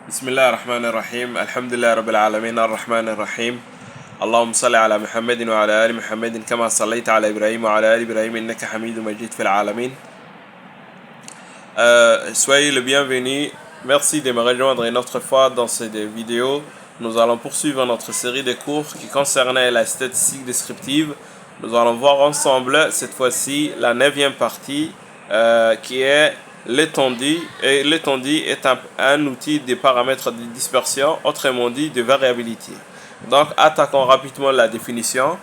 بسم الله الرحمن الرحيم الحمد لله رب العالمين الرحمن الرحيم اللهم صل على محمد وعلى آل محمد كما صليت على إبراهيم وعلى آل إبراهيم إنك حميد مجيد في العالمين. Soyez le bienvenu. Merci de me rejoindre une autre fois dans cette vidéo. Nous allons poursuivre notre série de cours qui concernait la statistique descriptive. Nous allons voir ensemble cette fois-ci la 9e partie qui est l'étendue. Et l'étendue est un outil de paramètres de dispersion, autrement dit de variabilité. Donc attaquons rapidement la définition.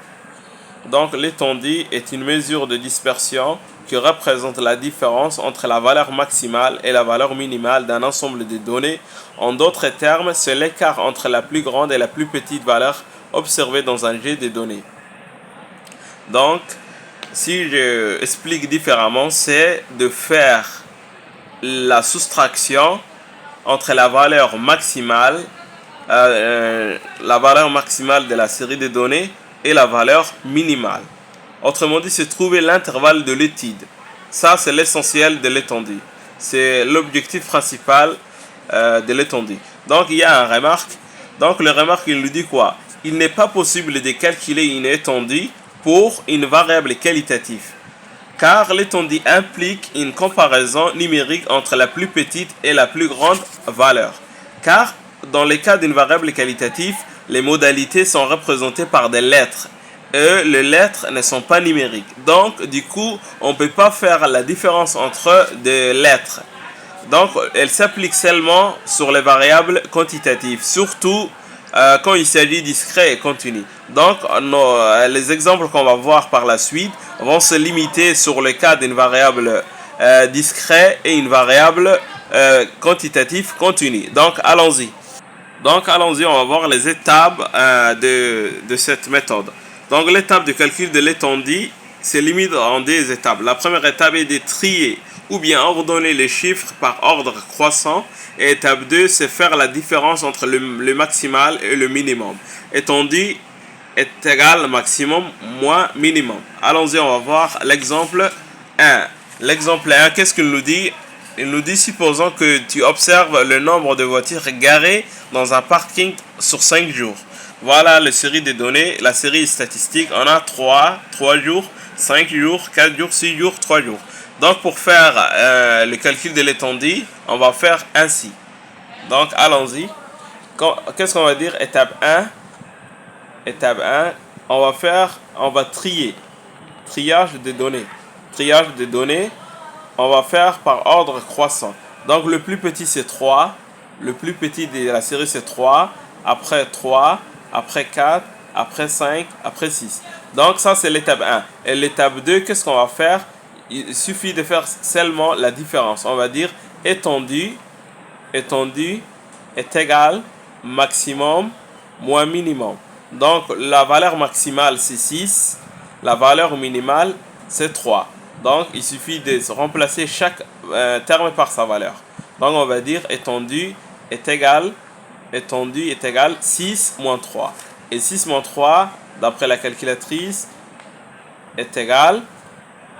Donc l'étendue est une mesure de dispersion qui représente la différence entre la valeur maximale et la valeur minimale d'un ensemble de données. En d'autres termes, c'est l'écart entre la plus grande et la plus petite valeur observée dans un jet de données. Donc, si je explique différemment, c'est de faire la soustraction entre la valeur maximale de la série de données et la valeur minimale. Autrement dit, c'est trouver l'intervalle de l'étude. Ça, c'est l'essentiel de l'étendue. C'est l'objectif principal de l'étendue. Donc, il y a une remarque. Donc, la remarque, il nous dit quoi? Il n'est pas possible de calculer une étendue pour une variable qualitative, car l'étendue implique une comparaison numérique entre la plus petite et la plus grande valeur. Car, dans le cas d'une variable qualitative, les modalités sont représentées par des lettres. Et les lettres ne sont pas numériques. Donc, du coup, on ne peut pas faire la différence entre des lettres. Donc, elle s'applique seulement sur les variables quantitatives, surtout quand il s'agit discret et continu. Donc, les exemples qu'on va voir par la suite vont se limiter sur le cas d'une variable discret et une variable quantitative continue. Donc, allons-y. On va voir les étapes de cette méthode. Donc, l'étape de calcul de l'étendue se limite en deux étapes. La première étape est de trier ou bien ordonner les chiffres par ordre croissant. Et étape 2, c'est faire la différence entre le maximal et le minimum. Étendue est égal maximum moins minimum. Allons-y, on va voir l'exemple 1. L'exemple 1, qu'est-ce qu'il nous dit? Il nous dit, supposons que tu observes le nombre de voitures garées dans un parking sur 5 jours. Voilà la série de données, la série statistique. On a 3 jours, 5 jours, 4 jours, 6 jours, 3 jours. Donc pour faire le calcul de l'étendue, on va faire ainsi. Donc allons-y. Qu'est-ce qu'on va dire? Étape 1. Étape 1, on va trier. Triage de données. Triage de données, on va faire par ordre croissant. Donc le plus petit c'est 3. Le plus petit de la série c'est 3. Après 3. Après 4, après 5, après 6. Donc ça c'est l'étape 1. Et l'étape 2, qu'est-ce qu'on va faire? Il suffit de faire seulement la différence. On va dire étendue est égal maximum moins minimum. Donc la valeur maximale c'est 6, la valeur minimale c'est 3. Donc il suffit de remplacer chaque terme par sa valeur. Donc on va dire étendue est égal 6 moins 3. Et 6 moins 3, d'après la calculatrice, est égal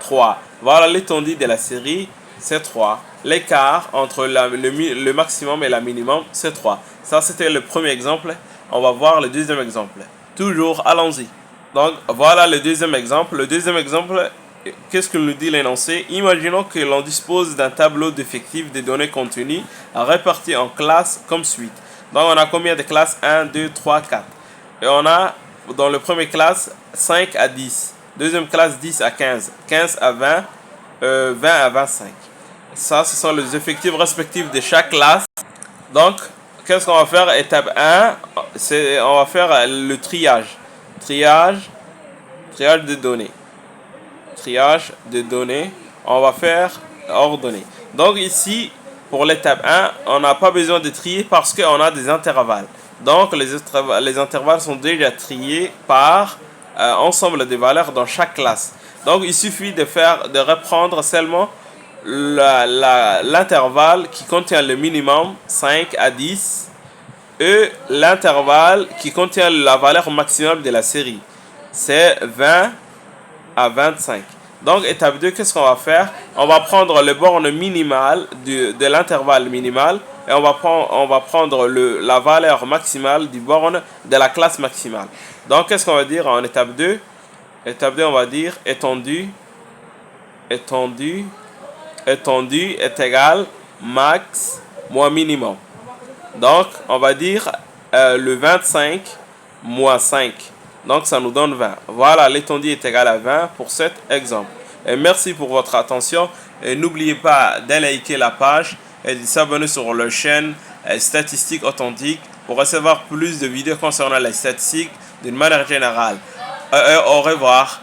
3. Voilà l'étendue de la série, c'est 3. L'écart entre le maximum et la minimum, c'est 3. Ça, c'était le premier exemple. On va voir le deuxième exemple. Toujours, allons-y. Donc, voilà le deuxième exemple. Le deuxième exemple, qu'est-ce que nous dit l'énoncé? Imaginons que l'on dispose d'un tableau d'effectifs de données contenues réparties en classes comme suit. Donc, on a combien de classes? 1, 2, 3, 4. Et on a, dans le premier classe, 5 à 10. Deuxième classe, 10 à 15. 15 à 20. 20 à 25. Ça, ce sont les effectifs respectifs de chaque classe. Donc, qu'est-ce qu'on va faire? Étape 1, on va faire le triage. Triage de données. Triage de données. On va faire ordonner. Donc, ici, pour l'étape 1, on n'a pas besoin de trier parce qu'on a des intervalles. Donc, les intervalles sont déjà triés par ensemble de valeurs dans chaque classe. Donc, il suffit de reprendre seulement l'intervalle qui contient le minimum 5 à 10 et l'intervalle qui contient la valeur maximale de la série. C'est 20 à 25. Donc, étape 2, qu'est-ce qu'on va faire? On va prendre le borne minimale de l'intervalle minimal et on va prendre la valeur maximale du borne de la classe maximale. Donc, qu'est-ce qu'on va dire en étape 2? Étape 2, on va dire étendue est égal max moins minimum. Donc, on va dire le 25 moins 5. Donc, ça nous donne 20. Voilà, l'étendue est égale à 20 pour cet exemple. Et merci pour votre attention. Et n'oubliez pas de liker la page et de s'abonner sur la chaîne Statistiques Authentiques pour recevoir plus de vidéos concernant les statistiques d'une manière générale. Au revoir.